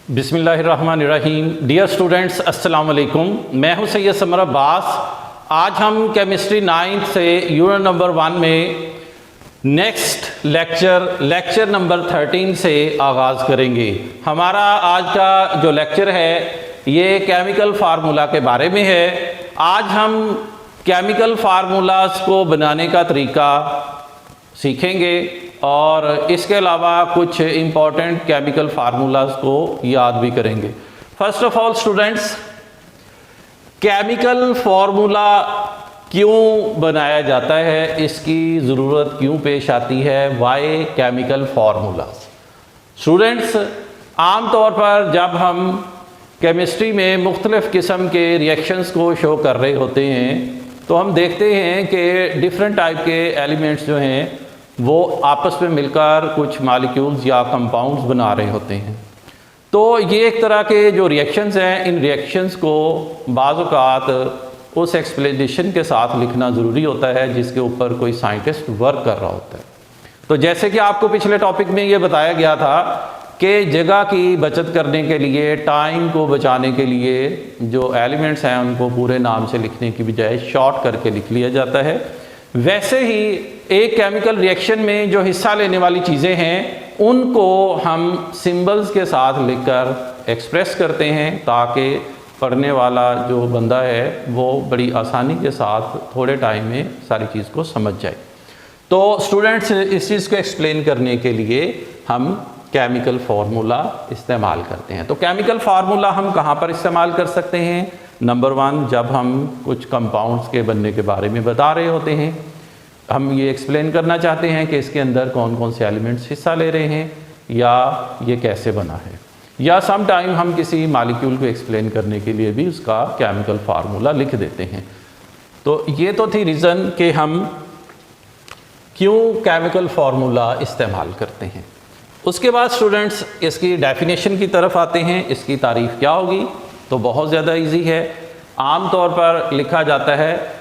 बिस्मिल्लाहिर्रहमानिर्रहीम। Dear students, अस्सलाम वालेकुम। मैं हूं सैयद समर अब्बास। आज हम केमिस्ट्री 9th से यूनिट नंबर 1 में नेक्स्ट लेक्चर नंबर 13 से आगाज़ करेंगे। हमारा आज का जो लेक्चर है ये केमिकल फार्मूला के बारे में है। आज हम केमिकल फार्मूलाज को बनाने का तरीका सीखेंगे और इसके अलावा कुछ इम्पॉर्टेंट केमिकल फार्मूलाज को याद भी करेंगे। First of all students, chemical formula क्यों बनाया जाता है, इसकी ज़रूरत क्यों पेश आती है, वाई केमिकल फार्मूलाज। स्टूडेंट्स, आम तौर पर जब हम केमिस्ट्री में मुख्तलिफ़ किस्म के रिएक्शंस को शो कर रहे होते हैं तो हम देखते हैं कि डिफरेंट टाइप के एलिमेंट्स जो हैं वो आपस में मिलकर कुछ मॉलिक्यूल्स या कंपाउंड्स बना रहे होते हैं। तो ये एक तरह के जो रिएक्शंस हैं, इन रिएक्शंस को बाज़ औक़ात उस एक्सप्लेनेशन के साथ लिखना ज़रूरी होता है जिसके ऊपर कोई साइंटिस्ट वर्क कर रहा होता है। तो जैसे कि आपको पिछले टॉपिक में ये बताया गया था कि जगह की बचत करने के लिए, टाइम को बचाने के लिए जो एलिमेंट्स हैं उनको पूरे नाम से लिखने की बजाय शॉर्ट करके लिख लिया जाता है। वैसे ही एक केमिकल रिएक्शन में जो हिस्सा लेने वाली चीज़ें हैं उनको हम सिंबल्स के साथ लिखकर एक्सप्रेस करते हैं ताकि पढ़ने वाला जो बंदा है वो बड़ी आसानी के साथ थोड़े टाइम में सारी चीज़ को समझ जाए। तो स्टूडेंट्स, इस चीज़ को एक्सप्लेन करने के लिए हम केमिकल फार्मूला इस्तेमाल करते हैं। तो केमिकल फार्मूला हम कहाँ पर इस्तेमाल कर सकते हैं? नंबर 1, जब हम कुछ कंपाउंड्स के बनने के बारे में बता रहे होते हैं, हम ये एक्सप्लेन करना चाहते हैं कि इसके अंदर कौन कौन से एलिमेंट्स हिस्सा ले रहे हैं या ये कैसे बना है, या सम टाइम हम किसी मॉलिक्यूल को एक्सप्लेन करने के लिए भी उसका केमिकल फार्मूला लिख देते हैं। तो ये तो थी रीज़न कि हम क्यों केमिकल फार्मूला इस्तेमाल करते हैं। उसके बाद स्टूडेंट्स इसकी डेफिनेशन की तरफ आते हैं। इसकी तारीफ़ क्या होगी? तो बहुत ज़्यादा इजी है। आम तौर पर लिखा जाता है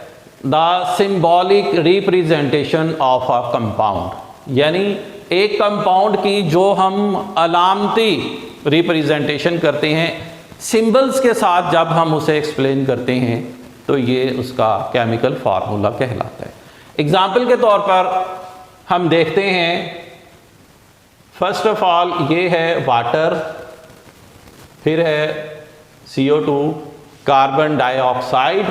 the symbolic representation of a compound, यानी एक कंपाउंड की जो हम अलामती रिप्रेजेंटेशन करते हैं, सिंबल्स के साथ जब हम उसे एक्सप्लेन करते हैं तो ये उसका केमिकल फार्मूला कहलाता है। एग्जाम्पल के तौर पर हम देखते हैं, फर्स्ट ऑफ ऑल ये है वाटर, फिर है CO2 कार्बन डाइऑक्साइड,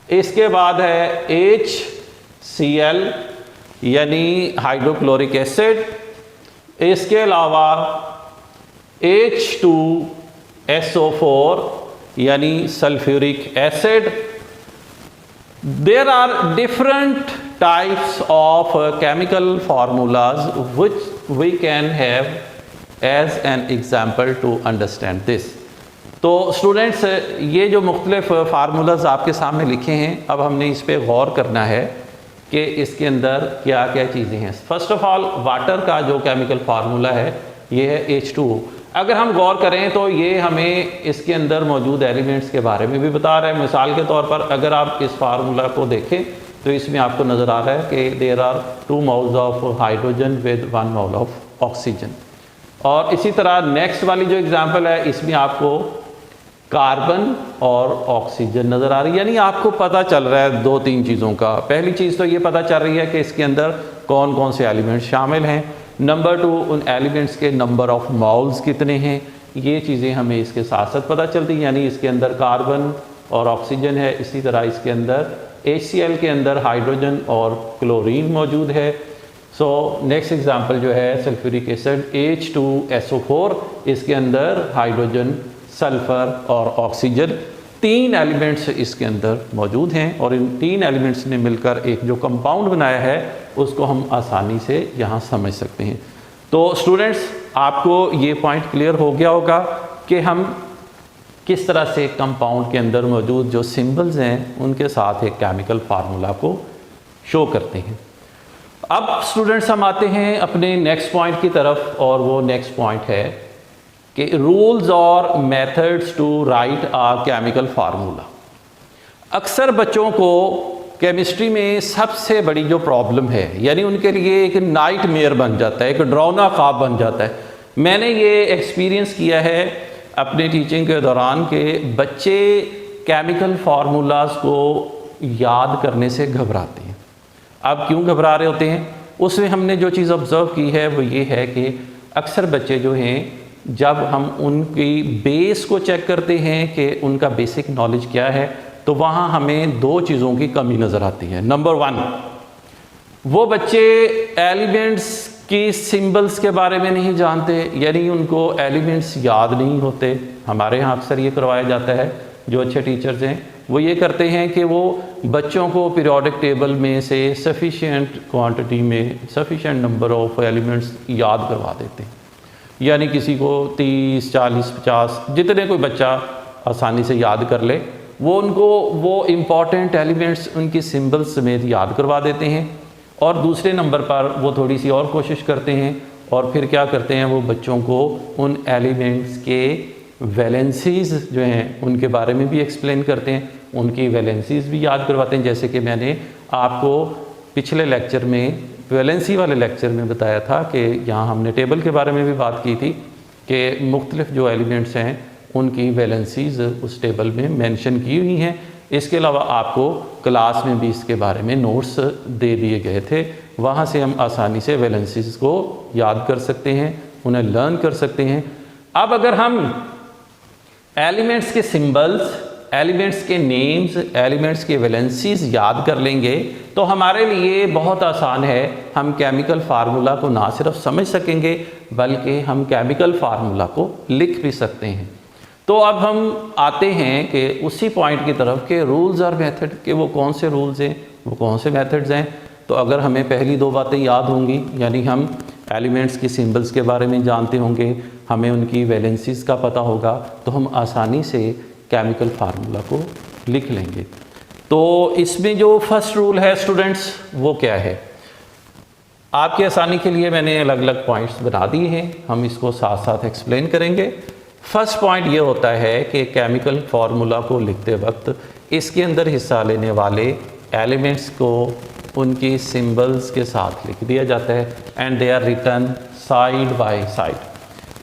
इसके बाद है HCl यानी हाइड्रोक्लोरिक एसिड, इसके अलावा H2SO4 यानी sulphuric acid. There are different types of chemical formulas which we can have as an example to understand this। तो स्टूडेंट्स, ये जो मुख्तलिफ फार्मूलाज आपके सामने लिखे हैं, अब हमने इस पर गौर करना है कि इसके अंदर क्या क्या चीज़ें हैं। फर्स्ट ऑफ ऑल वाटर का जो केमिकल फार्मूला है ये है H2O। अगर हम गौर करें तो ये हमें इसके अंदर मौजूद एलिमेंट्स के बारे में भी बता रहा है। मिसाल के तौर पर अगर आप इस फार्मूला को देखें तो इसमें आपको नज़र आ रहा है कि there are 2 moles of hydrogen with 1 mole of oxygen. और इसी तरह नेक्स्ट वाली जो एग्जांपल है इसमें आपको कार्बन और ऑक्सीजन नज़र आ रही है, यानी आपको पता चल रहा है 2-3 चीज़ों का। पहली चीज़ तो ये पता चल रही है कि इसके अंदर कौन कौन से एलिमेंट्स शामिल हैं। नंबर 2, उन एलिमेंट्स के नंबर ऑफ मोल्स कितने हैं, ये चीज़ें हमें इसके साथ साथ पता चलती हैं, यानी इसके अंदर कार्बन और ऑक्सीजन है। इसी तरह इसके अंदर HCl के अंदर हाइड्रोजन और क्लोरीन मौजूद है। सो नेक्स्ट एग्जांपल जो है सल्फ्यूरिक एसिड H2SO4, इसके अंदर हाइड्रोजन, सल्फ़र और ऑक्सीजन 3 एलिमेंट्स इसके अंदर मौजूद हैं और इन 3 एलिमेंट्स ने मिलकर एक जो कंपाउंड बनाया है उसको हम आसानी से यहाँ समझ सकते हैं। तो स्टूडेंट्स, आपको ये पॉइंट क्लियर हो गया होगा कि हम किस तरह से कंपाउंड के अंदर मौजूद जो सिंबल्स हैं उनके साथ एक केमिकल फार्मूला को शो करते हैं। अब स्टूडेंट्स, हम आते हैं अपने नेक्स्ट पॉइंट की तरफ और वो नेक्स्ट पॉइंट है कि रूल्स और methods to write a chemical formula. अक्सर बच्चों को केमिस्ट्री में सबसे बड़ी जो प्रॉब्लम है, यानी उनके लिए एक नाइटमेयर बन जाता है, एक डरावना ख्वाब बन जाता है। मैंने ये एक्सपीरियंस किया है अपने टीचिंग के दौरान के बच्चे केमिकल फार्मूलाज को याद करने से घबराते हैं। अब क्यों घबरा रहे होते हैं, उसमें हमने जो चीज़ ऑब्ज़र्व की है वो ये है कि अक्सर बच्चे जो हैं, जब हम उनकी बेस को चेक करते हैं कि उनका बेसिक नॉलेज क्या है, तो वहाँ हमें दो चीज़ों की कमी नज़र आती है। नंबर वन, वो बच्चे एलिमेंट्स की सिंबल्स के बारे में नहीं जानते, यानी उनको एलिमेंट्स याद नहीं होते। हमारे यहाँ अक्सर ये करवाया जाता है, जो अच्छे टीचर्स हैं वो ये करते हैं कि वो बच्चों को पीरियोडिक टेबल में से सफिशिएंट क्वांटिटी में सफिशिएंट नंबर ऑफ एलिमेंट्स याद करवा देते हैं। यानी किसी को 30, 40, 50 जितने कोई बच्चा आसानी से याद कर ले, वो उनको वो इम्पॉर्टेंट एलिमेंट्स उनकी सिंबल्स समेत याद करवा देते हैं। और दूसरे नंबर पर वो थोड़ी सी और कोशिश करते हैं और फिर क्या करते हैं, वो बच्चों को उन एलिमेंट्स के वैलेंसीज़ जो हैं उनके बारे में भी एक्सप्लेन करते हैं, उनकी वैलेंसीज़ भी याद करवाते हैं। जैसे कि मैंने आपको पिछले लेक्चर में, वैलेंसी वाले लेक्चर में बताया था कि यहाँ हमने टेबल के बारे में भी बात की थी कि मुख्तलिफ जो एलिमेंट्स हैं उनकी वैलेंसीज़ उस टेबल में मेंशन की हुई हैं। इसके अलावा आपको क्लास में भी इसके बारे में नोट्स दे दिए गए थे, वहाँ से हम आसानी से वैलेंसीज़ को याद कर सकते हैं, उन्हें लर्न कर सकते हैं। अब अगर हम एलिमेंट्स के सिंबल्स, एलिमेंट्स के नेम्स, एलिमेंट्स के वैलेंसीज़ याद कर लेंगे तो हमारे लिए बहुत आसान है। हम केमिकल फार्मूला को ना सिर्फ समझ सकेंगे बल्कि हम केमिकल फार्मूला को लिख भी सकते हैं। तो अब हम आते हैं कि उसी पॉइंट की तरफ के रूल्स और मेथड के, वो कौन से रूल्स हैं, वो कौन से मेथड्स हैं। तो अगर हमें पहली दो बातें याद होंगी, यानी हम एलिमेंट्स की सिंबल्स के बारे में जानते होंगे, हमें उनकी वैलेंसीज़ का पता होगा, तो हम आसानी से केमिकल फार्मूला को लिख लेंगे। तो इसमें जो फर्स्ट रूल है स्टूडेंट्स, वो क्या है, आपकी आसानी के लिए मैंने अलग अलग पॉइंट्स बना दिए हैं, हम इसको साथ साथ एक्सप्लेन करेंगे। फर्स्ट पॉइंट ये होता है कि केमिकल फार्मूला को लिखते वक्त इसके अंदर हिस्सा लेने वाले एलिमेंट्स को उनकी सिंबल्स के साथ लिख दिया जाता है, and they are written side by side.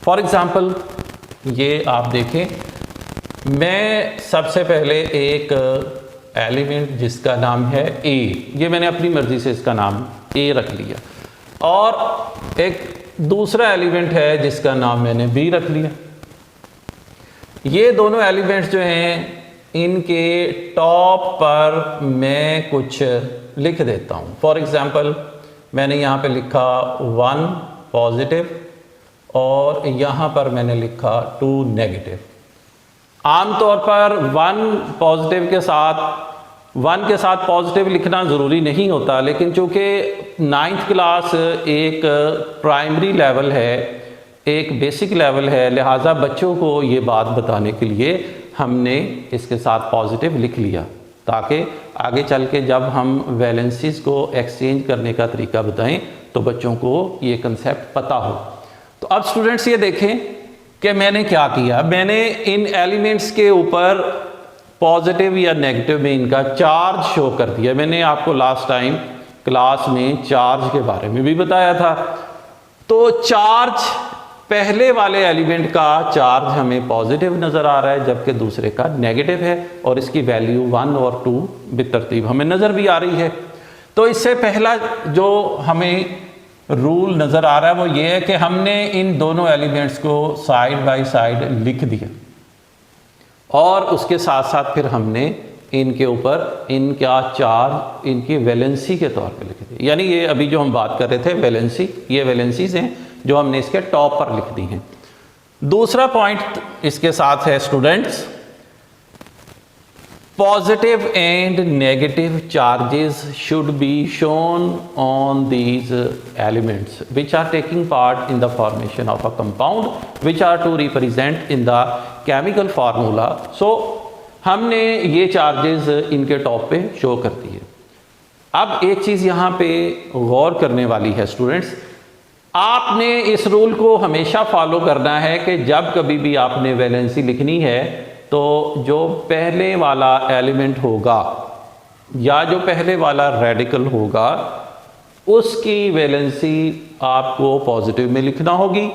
For example, ये आप देखें, मैं सबसे पहले एक एलिमेंट जिसका नाम है ए, ये मैंने अपनी मर्ज़ी से इसका नाम ए रख लिया, और एक दूसरा एलिमेंट है जिसका नाम मैंने बी रख लिया। ये दोनों एलिमेंट्स जो हैं इनके टॉप पर मैं कुछ लिख देता हूँ। फॉर एग्ज़ाम्पल, मैंने यहाँ पे लिखा 1 पॉजिटिव और यहाँ पर मैंने लिखा 2 नेगेटिव। आमतौर पर 1 पॉजिटिव के साथ 1 के साथ पॉजिटिव लिखना ज़रूरी नहीं होता, लेकिन चूँकि 9th क्लास एक प्राइमरी लेवल है, एक बेसिक लेवल है, लिहाजा बच्चों को ये बात बताने के लिए हमने इसके साथ पॉजिटिव लिख लिया, ताकि आगे चल के जब हम वैलेंसीज़ को एक्सचेंज करने का तरीका बताएं तो बच्चों को ये कंसेप्ट पता हो। तो अब स्टूडेंट्स ये देखें कि मैंने क्या किया, मैंने इन एलिमेंट्स के ऊपर पॉजिटिव या नेगेटिव में इनका चार्ज शो कर दिया। मैंने आपको लास्ट टाइम क्लास में चार्ज के बारे में भी बताया था। तो चार्ज, पहले वाले एलिमेंट का चार्ज हमें पॉजिटिव नज़र आ रहा है जबकि दूसरे का नेगेटिव है, और इसकी वैल्यू 1 और 2 बेतरतीब हमें नज़र भी आ रही है। तो इससे पहला जो हमें रूल नज़र आ रहा है वो ये है कि हमने इन दोनों एलिमेंट्स को साइड बाय साइड लिख दिया, और उसके साथ साथ फिर हमने इनके ऊपर इनका चार्ज इनकी वैलेंसी के तौर पे लिख दिया। यानी ये अभी जो हम बात कर रहे थे वैलेंसी, ये वैलेंसीज हैं जो हमने इसके टॉप पर लिख दी हैं। दूसरा पॉइंट इसके साथ है students, positive and negative charges should be shown on these elements which are taking part in the formation of a compound which are to represent in the chemical formula. So हमने ये charges इनके top पे show कर दिए। अब एक चीज़ यहाँ पे गौर करने वाली है स्टूडेंट्स, आपने इस रूल को हमेशा फॉलो करना है कि जब कभी भी आपने वैलेंसी लिखनी है तो जो पहले वाला एलिमेंट होगा या जो पहले वाला रेडिकल होगा उसकी वैलेंसी आपको पॉजिटिव में लिखना होगी,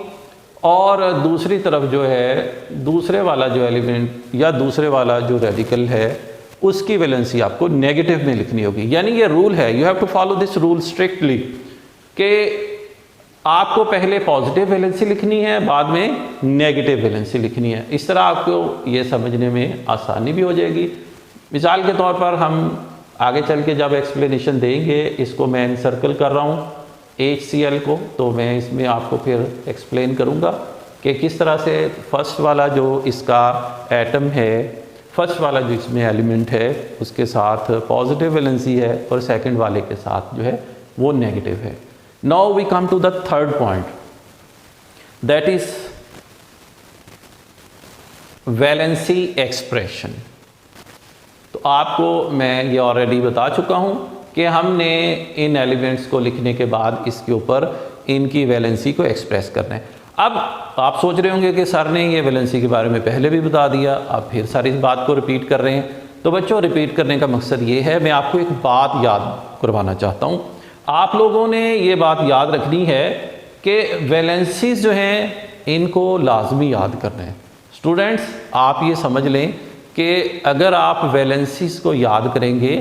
और दूसरी तरफ जो है दूसरे वाला जो एलिमेंट या दूसरे वाला जो रेडिकल है उसकी वैलेंसी आपको नेगेटिव में लिखनी होगी। यानी ये रूल है, you have to follow this rule strictly, कि आपको पहले पॉजिटिव वैलेंसी लिखनी है, बाद में नेगेटिव वैलेंसी लिखनी है। इस तरह आपको ये समझने में आसानी भी हो जाएगी। मिसाल के तौर पर हम आगे चल के जब एक्सप्लेनेशन देंगे, इसको मैं इनसर्कल कर रहा हूँ HCl को, तो मैं इसमें आपको फिर एक्सप्लेन करूँगा कि किस तरह से फर्स्ट वाला जो इसका एटम है, फर्स्ट वाला जो इसमें एलिमेंट है उसके साथ पॉजिटिव वैलेंसी है और सेकंड वाले के साथ जो है वो नेगेटिव है। Now we come to the third point, that is valency expression. तो आपको मैं ये ऑलरेडी बता चुका हूँ कि हमने इन एलिमेंट्स को लिखने के बाद इसके ऊपर इनकी वैलेंसी को एक्सप्रेस करना है। अब आप सोच रहे होंगे कि सर ने ये वैलेंसी के बारे में पहले भी बता दिया, आप फिर सारी इस बात को रिपीट कर रहे हैं। तो बच्चों, रिपीट करने का मकसद ये है, मैं आपको एक बात याद करवाना चाहता हूँ। आप लोगों ने ये बात याद रखनी है कि वैलेंसीज जो हैं इनको लाजमी याद करना है। स्टूडेंट्स, आप ये समझ लें कि अगर आप वैलेंसीज को याद करेंगे,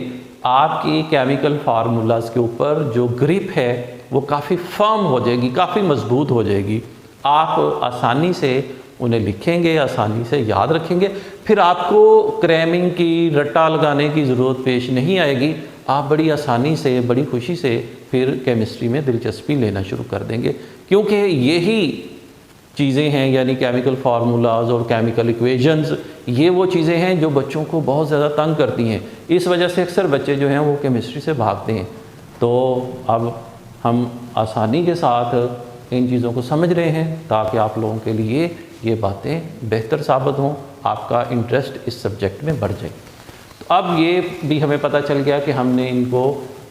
आपकी केमिकल फार्मूलाज के ऊपर जो ग्रिप है वो काफ़ी फर्म हो जाएगी, काफ़ी मजबूत हो जाएगी। आप आसानी से उन्हें लिखेंगे, आसानी से याद रखेंगे, फिर आपको क्रैमिंग की, रट्टा लगाने की ज़रूरत पेश नहीं आएगी। आप बड़ी आसानी से, बड़ी खुशी से फिर केमिस्ट्री में दिलचस्पी लेना शुरू कर देंगे, क्योंकि यही चीज़ें हैं, यानी केमिकल फार्मूलाज और केमिकल इक्वेशंस, ये वो चीज़ें हैं जो बच्चों को बहुत ज़्यादा तंग करती हैं। इस वजह से अक्सर बच्चे जो हैं वो केमिस्ट्री से भागते हैं। तो अब हम आसानी के साथ इन चीज़ों को समझ रहे हैं ताकि आप लोगों के लिए ये बातें बेहतर साबित हों, आपका इंटरेस्ट इस सब्जेक्ट में बढ़ जाए। तो अब ये भी हमें पता चल गया कि हमने इनको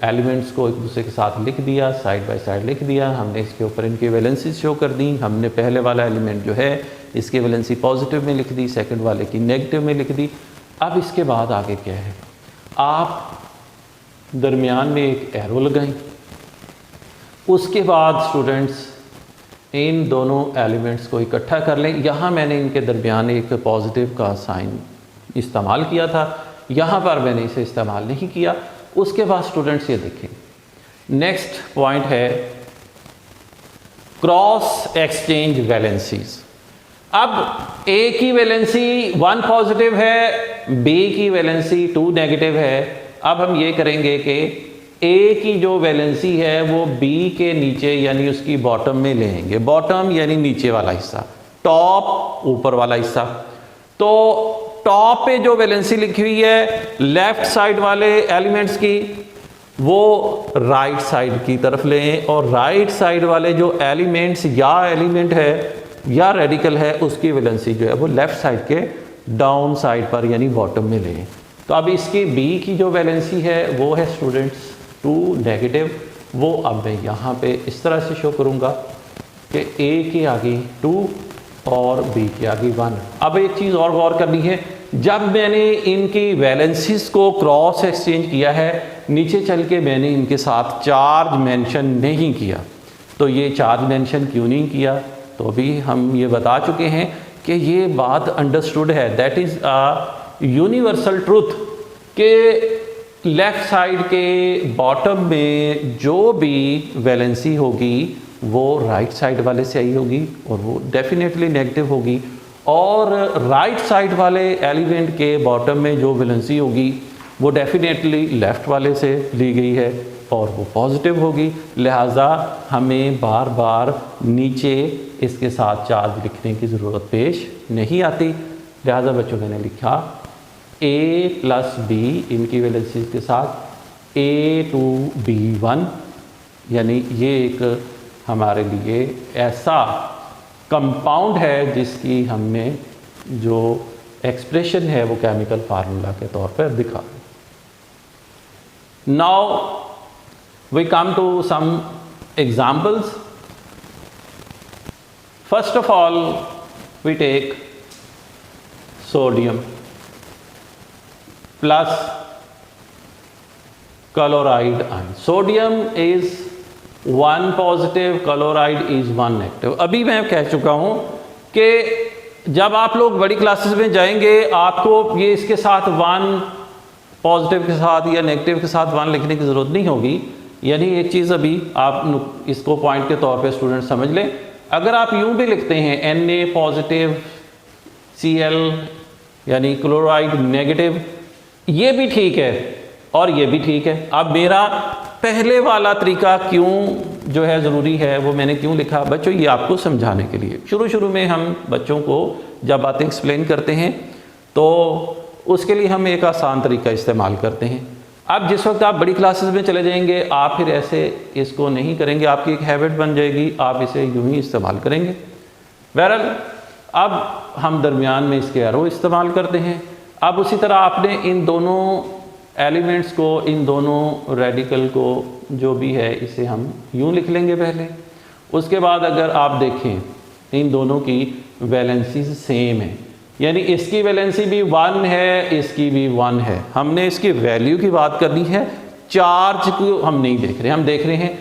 एलिमेंट्स को एक दूसरे के साथ लिख दिया, साइड बाय साइड लिख दिया, हमने इसके ऊपर इनकी वैलेंसी शो कर दी। हमने पहले वाला एलिमेंट जो है इसकी वैलेंसी पॉजिटिव में लिख दी, सेकंड वाले की नेगेटिव में लिख दी। अब इसके बाद आगे क्या है, आप दरमियान में एक एरो लगाएं। उसके बाद स्टूडेंट्स इन दोनों एलिमेंट्स को इकट्ठा कर लें। यहाँ मैंने इनके दरमियान एक पॉजिटिव का साइन इस्तेमाल किया था, यहाँ पर मैंने इसे इस्तेमाल नहीं किया। उसके बाद स्टूडेंट्स ये देखें, नेक्स्ट पॉइंट है क्रॉस एक्सचेंज वैलेंसीज। अब ए की वैलेंसी 1 पॉजिटिव है, बी की वैलेंसी 2 नेगेटिव है। अब हम ये करेंगे कि ए की जो वैलेंसी है वो बी के नीचे यानी उसकी बॉटम में लेंगे। बॉटम यानी नीचे वाला हिस्सा, टॉप ऊपर वाला हिस्सा। तो टॉप पे जो वैलेंसी लिखी हुई है लेफ्ट साइड वाले एलिमेंट्स की, वो राइट साइड की तरफ लें, और राइट साइड वाले जो एलिमेंट्स या एलिमेंट है या रेडिकल है उसकी वैलेंसी जो है वो लेफ्ट साइड के डाउन साइड पर यानी बॉटम में लें। तो अब इसकी बी की जो वैलेंसी है वो है स्टूडेंट्स 2 नेगेटिव। वो अब मैं यहाँ पे इस तरह से शो करूँगा कि ए के आगे 2 और बी के आगे 1। अब एक चीज़ और गौर करनी है, जब मैंने इनकी वैलेंसीज को क्रॉस एक्सचेंज किया है, नीचे चल के मैंने इनके साथ चार्ज मेंशन नहीं किया। तो ये चार्ज मेंशन क्यों नहीं किया, तो अभी हम ये बता चुके हैं कि ये बात अंडरस्टूड है, that is a universal truth कि लेफ़्ट साइड के बॉटम में जो भी वैलेंसी होगी वो राइट साइड वाले से आई होगी और वो डेफिनेटली नेगेटिव होगी, और राइट साइड वाले एलिमेंट के बॉटम में जो वैलेंसी होगी वो डेफिनेटली लेफ़्ट वाले से ली गई है और वो पॉजिटिव होगी। लिहाजा हमें बार बार नीचे इसके साथ चार्ज लिखने की ज़रूरत पेश नहीं आती। लिहाजा बच्चों मैंने लिखा A प्लस B इनकी वैलेंसी के साथ A2B1, यानी ये एक हमारे लिए ऐसा कंपाउंड है जिसकी हमने जो एक्सप्रेशन है वो केमिकल फार्मूला के तौर पर दिखा। Now we come to some examples. First of all we take sodium plus chloride ion. Sodium is 1 positive chloride is 1 negative. अभी मैं कह चुका हूँ कि जब आप लोग बड़ी क्लासेस में जाएंगे आपको ये इसके साथ 1 पॉजिटिव के साथ या नेगेटिव के साथ 1 लिखने की ज़रूरत नहीं होगी। यानी एक चीज़ अभी आप इसको पॉइंट के तौर पे स्टूडेंट समझ लें, अगर आप यूँ भी लिखते हैं Na पॉजिटिव Cl यानी क्लोराइड नेगेटिव, ये भी ठीक है और ये भी ठीक है। अब मेरा पहले वाला तरीका क्यों जो है ज़रूरी है, वो मैंने क्यों लिखा बच्चों, ये आपको समझाने के लिए। शुरू में हम बच्चों को जब बातें एक्सप्लेन करते हैं तो उसके लिए हम एक आसान तरीका इस्तेमाल करते हैं। अब जिस वक्त आप बड़ी क्लासेस में चले जाएंगे आप फिर ऐसे इसको नहीं करेंगे, आपकी एक हैबिट बन जाएगी, आप इसे यूं ही इस्तेमाल करेंगे। बहरहाल अब हम दरमियान में इसके एरो इस्तेमाल करते हैं। अब उसी तरह आपने इन दोनों एलिमेंट्स को, इन दोनों रेडिकल को जो भी है इसे हम यूं लिख लेंगे पहले। उसके बाद अगर आप देखें इन दोनों की वैलेंसीज सेम है, यानी इसकी वैलेंसी भी 1 है, इसकी भी 1 है। हमने इसकी वैल्यू की बात करनी है, चार्ज को हम नहीं देख रहे, हम देख रहे हैं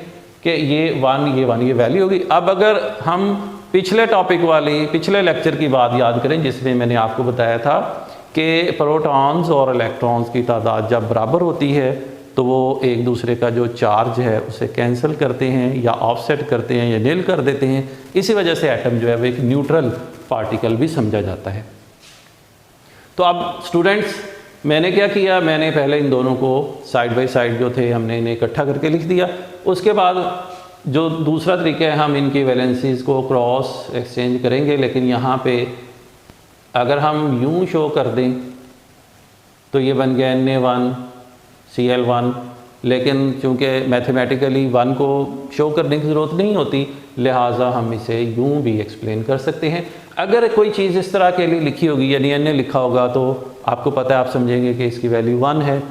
कि ये 1 ये वैल्यू होगी। अब अगर हम पिछले टॉपिक वाली पिछले लेक्चर की बात याद करें जिसमें मैंने आपको बताया था कि प्रोटॉन्स और इलेक्ट्रॉन्स की तादाद जब बराबर होती है तो वो एक दूसरे का जो चार्ज है उसे कैंसिल करते हैं या ऑफसेट करते हैं या नील कर देते हैं। इसी वजह से एटम जो है वो एक न्यूट्रल पार्टिकल भी समझा जाता है। तो अब स्टूडेंट्स मैंने क्या किया, मैंने पहले इन दोनों को साइड बाय साइड जो थे हमने इन्हें इकट्ठा करके लिख दिया। उसके बाद जो दूसरा तरीका है हम इनकी वैलेंसीज़ को क्रॉस एक्सचेंज करेंगे, लेकिन यहाँ पे अगर हम यूं शो कर दें तो ये बन गया Na1 Cl1, लेकिन चूँकि मैथमेटिकली 1 को शो करने की ज़रूरत नहीं होती लिहाजा हम इसे यूं भी एक्सप्लेन कर सकते हैं। अगर कोई चीज़ इस तरह के लिए लिखी होगी यानी Na लिखा होगा तो आपको पता है, आप समझेंगे कि इसकी वैल्यू 1 है,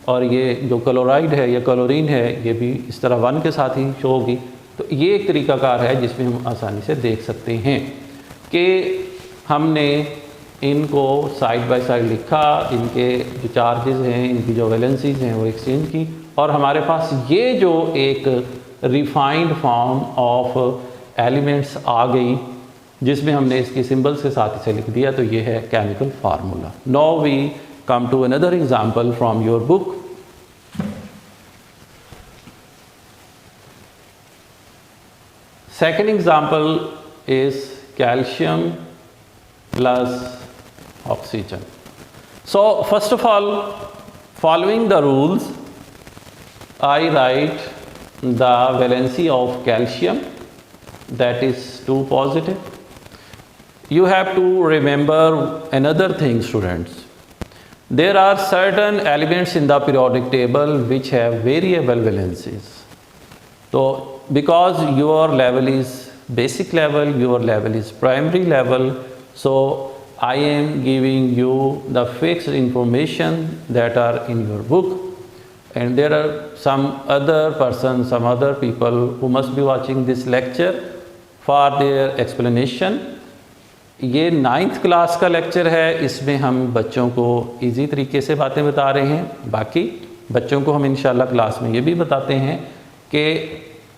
और ये जो क्लोराइड है या क्लोरीन है ये भी इस तरह 1 के साथ ही शो होगी। तो ये एक तरीकाकार है जिसमें हम आसानी से देख सकते हैं कि हमने इनको साइड बाय साइड लिखा, इनके जो चार्जेस हैं, इनकी जो वैलेंसीज हैं वो एक्सचेंज की, और हमारे पास ये जो एक रिफाइंड फॉर्म ऑफ एलिमेंट्स आ गई जिसमें हमने इसके सिंबल्स के साथ इसे लिख दिया। तो ये है chemical formula. Now we come to another example from your book. Second example is calcium plus oxygen. So first of all, following the rules, I write the valency of calcium, that is 2 positive. You have to remember another thing, students. There are certain elements in the periodic table which have variable valencies. So because your level is basic level, your level is primary level, so I am giving you the fixed information that are in your book, and there are some other persons, some other people who must be watching this lecture for their explanation. ये 9th class का lecture है, इसमें हम बच्चों को easy तरीके से बातें बता रहे हैं। बाकी बच्चों को हम इंशाल्लाह क्लास में ये भी बताते हैं कि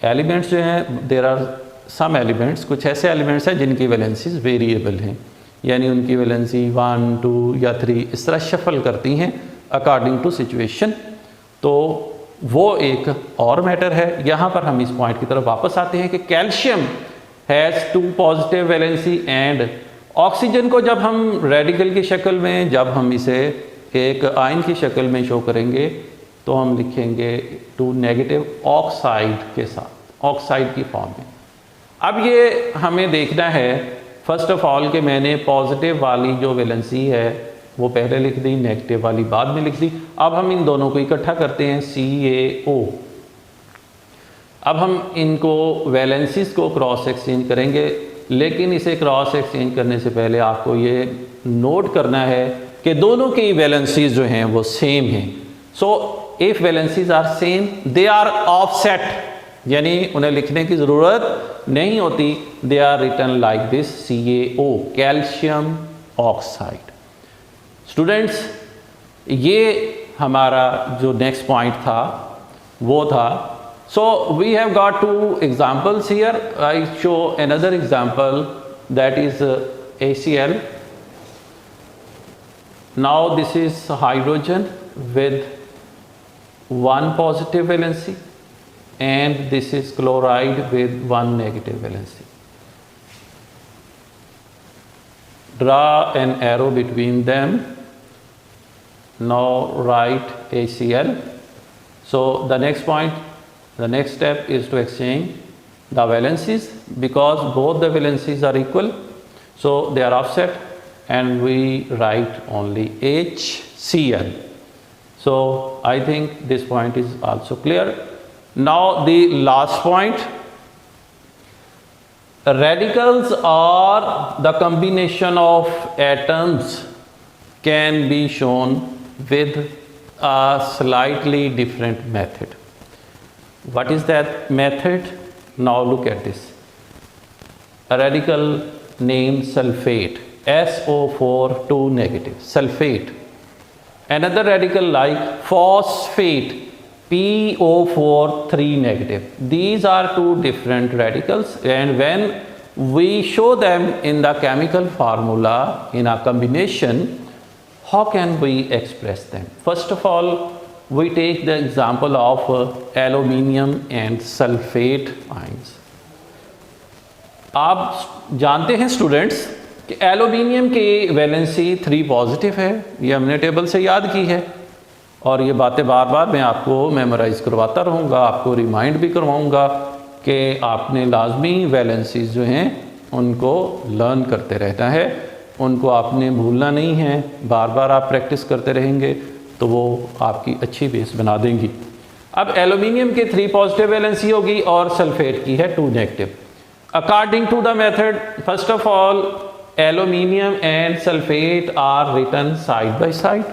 एलिमेंट्स जो हैं, देयर आर सम एलिमेंट्स, कुछ ऐसे एलिमेंट्स हैं जिनकी वैलेंसीज वेरिएबल हैं, यानी उनकी वैलेंसी 1, 2 या 3 इस तरह शफल करती हैं अकॉर्डिंग टू सिचुएशन। तो वो एक और मैटर है। यहाँ पर हम इस पॉइंट की तरफ वापस आते हैं कि calcium has 2 positive valency and oxygen को जब हम रेडिकल की शक्ल में, जब हम इसे एक आयन की शक्ल में शो करेंगे तो हम लिखेंगे 2 नेगेटिव ऑक्साइड के साथ, ऑक्साइड की फॉर्म में। अब ये हमें देखना है फर्स्ट ऑफ ऑल कि मैंने पॉजिटिव वाली जो वैलेंसी है वो पहले लिख दी, नेगेटिव वाली बाद में लिख दी। अब हम इन दोनों को इकट्ठा करते हैं CaO। अब हम इनको वैलेंसीज को क्रॉस एक्सचेंज करेंगे, लेकिन इसे क्रॉस एक्सचेंज करने से पहले आपको ये नोट करना है कि दोनों की वैलेंसीज जो हैं वो सेम हैं। So if valencies are same they are offset, यानी उन्हें लिखने की ज़रूरत नहीं होती। They are written like this CaO, calcium oxide. Students ये हमारा जो नेक्स्ट पॉइंट था वो था So we have got two examples here. I show another example, that is ACl. Now this is hydrogen with one positive valency, and this is chloride with one negative valency. Draw an arrow between them. Now write ACl. So the next point, the next step is to exchange the valencies, because both the valencies are equal, so they are offset, and we write only HCl. So I think this point is also clear. Now the last point, radicals are the combination of atoms can be shown with a slightly different method. What is that method? Now look at this. A radical named sulfate, SO4 2 negative, sulfate. Another radical like phosphate, PO4 3 negative. These are two different radicals, and when we show them in the chemical formula in a combination, how can we express them? First of all, we take the example of aluminium and sulfate ions. आप जानते हैं students कि aluminium की valency 3 positive है, ये हमने table से याद की है, और ये बातें बार बार मैं आपको मेमोराइज करवाता रहूँगा, आपको रिमाइंड भी करवाऊँगा कि आपने लाजमी वैलेंसीज जो हैं उनको लर्न करते रहना है, उनको आपने भूलना नहीं है। बार बार आप प्रैक्टिस करते रहेंगे तो वो आपकी अच्छी बेस बना देंगी। अब एल्यूमिनियम के 3 पॉजिटिव वैलेंसी होगी और सल्फेट की है 2 negative. According to the method, first of all aluminium and sulphate are written side by side.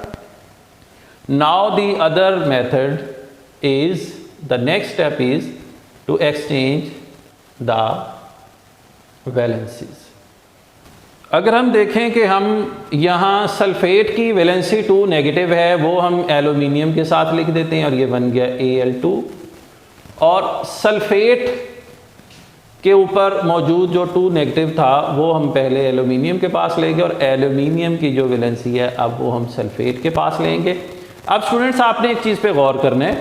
Now the other method is, the next step is to exchange the valencies. अगर हम देखें कि हम यहाँ सल्फेट की valency 2 negative है, वो हम एल्यूमिनियम के साथ लिख देते हैं और ये बन गया Al2, और सल्फेट के ऊपर मौजूद जो 2 नेगेटिव था वो हम पहले एल्यूमिनियम के पास लेंगे, और एल्यूमिनियम की जो वैलेंसी है अब वो हम सल्फेट के पास लेंगे. अब स्टूडेंट्स आपने एक चीज़ पे गौर करना है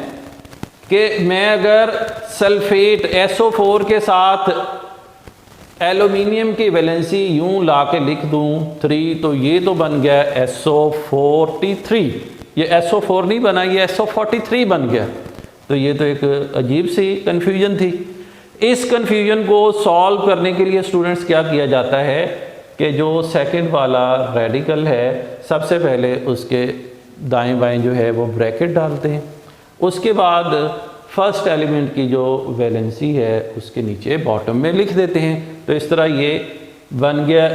कि मैं अगर सल्फेट SO4 के साथ एल्यूमिनियम की वैलेंसी यूं ला के लिख दूं 3, तो ये तो बन गया SO43. ये SO4 नहीं बना, ये SO43 बन गया. तो ये तो एक अजीब सी कन्फ्यूजन थी. इस कन्फ्यूजन को सॉल्व करने के लिए स्टूडेंट्स क्या किया जाता है कि जो सेकंड वाला रेडिकल है सबसे पहले उसके दाएं बाएं जो है वो ब्रैकेट डालते हैं, उसके बाद फर्स्ट एलिमेंट की जो वैलेंसी है उसके नीचे बॉटम में लिख देते हैं. तो इस तरह ये बन गया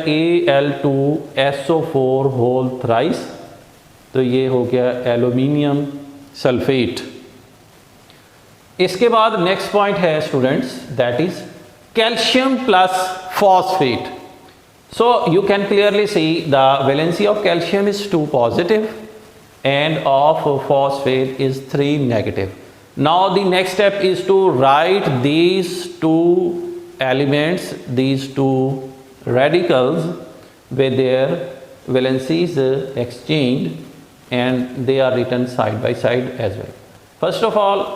Al2SO4 होल थ्राइस. तो ये हो गया एल्यूमिनियम सल्फेट. इसके बाद नेक्स्ट पॉइंट है students, that is calcium plus phosphate. So you can clearly see the valency of calcium is 2 positive and of phosphate is 3 negative. Now the next step is to write these two elements, these two radicals with their valencies exchanged, and they are written side by side as well. First of all,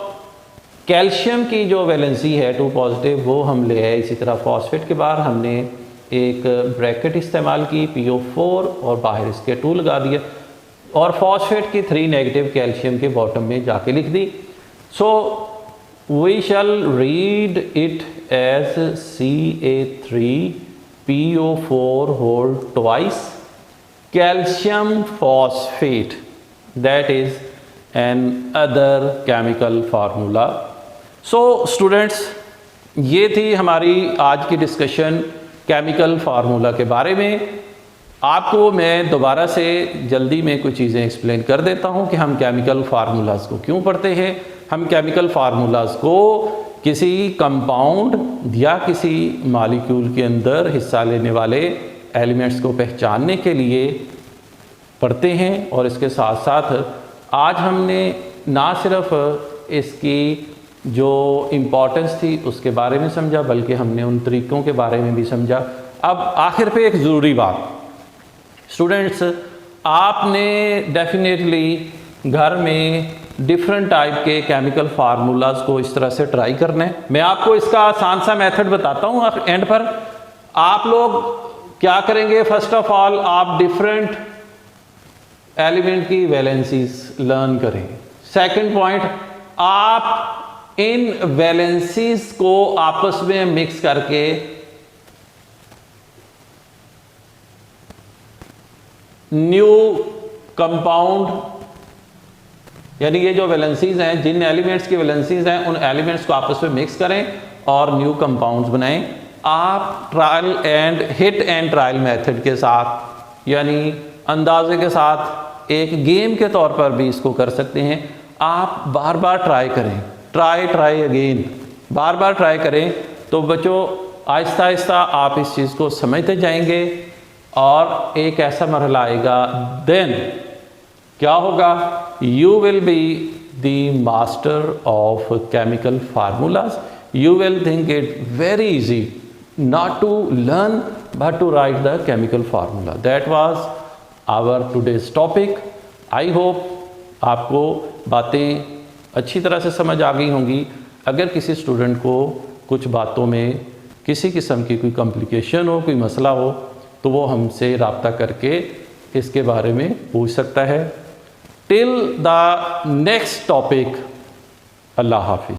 calcium की जो valency है 2 positive वो हम ले आए. इसी तरह phosphate के बाहर हमने एक ब्रैकेट इस्तेमाल की PO4 और बाहर इसके 2 लगा दिया, और फॉस्फेट की 3 नेगेटिव कैल्शियम के बॉटम में जाके लिख दी. So we shall read it as Ca3PO4 whole twice calcium phosphate. That is another chemical formula. So students, ये थी हमारी आज की डिस्कशन केमिकल फार्मूला के बारे में. आपको मैं दोबारा से जल्दी में कुछ चीज़ें एक्सप्लेन कर देता हूं कि हम केमिकल फार्मूलाज को क्यों पढ़ते हैं. हम केमिकल फार्मूलाज को किसी कंपाउंड या किसी मॉलिक्यूल के अंदर हिस्सा लेने वाले एलिमेंट्स को पहचानने के लिए पढ़ते हैं, और इसके साथ साथ आज हमने ना सिर्फ इसकी जो इम्पोर्टेंस थी उसके बारे में समझा, बल्कि हमने उन तरीक़ों के बारे में भी समझा। अब आखिर पे एक ज़रूरी बात, स्टूडेंट्स आपने डेफिनेटली घर में डिफरेंट टाइप के केमिकल फार्मूलाज को इस तरह से ट्राई करना है। मैं आपको इसका आसान सा मेथड बताता हूँ एंड पर। आप लोग क्या करेंगे, फर्स्ट ऑफ ऑल आप डिफरेंट एलिमेंट की वैलेंसीज लर्न करें। सेकंड पॉइंट, आप इन वैलेंसीज को आपस में मिक्स करके न्यू कंपाउंड, यानी ये जो वैलेंसीज हैं, जिन एलिमेंट्स की वैलेंसीज हैं उन एलिमेंट्स को आपस में मिक्स करें और न्यू कंपाउंड्स बनाएं। आप trial and hit and trial method के साथ, यानी अंदाजे के साथ, एक गेम के तौर पर भी इसको कर सकते हैं। आप बार बार ट्राई करें, ट्राई अगेन, बार बार ट्राई करें, तो बच्चों आहिस्ता आहिस्ता आप इस चीज़ को समझते जाएंगे और एक ऐसा मरहला आएगा, देन क्या होगा, you will be the master of chemical formulas. You will think it very easy not to learn but to write the chemical formula. That was our today's topic. I hope आपको बातें अच्छी तरह से समझ आ गई होंगी। अगर किसी स्टूडेंट को कुछ बातों में किसी किस्म की कोई कॉम्प्लिकेशन हो, कोई मसला हो, तो वो हमसे रब्ता करके इसके बारे में पूछ सकता है। टिल द नेक्स्ट टॉपिक, अल्लाह हाफिज़।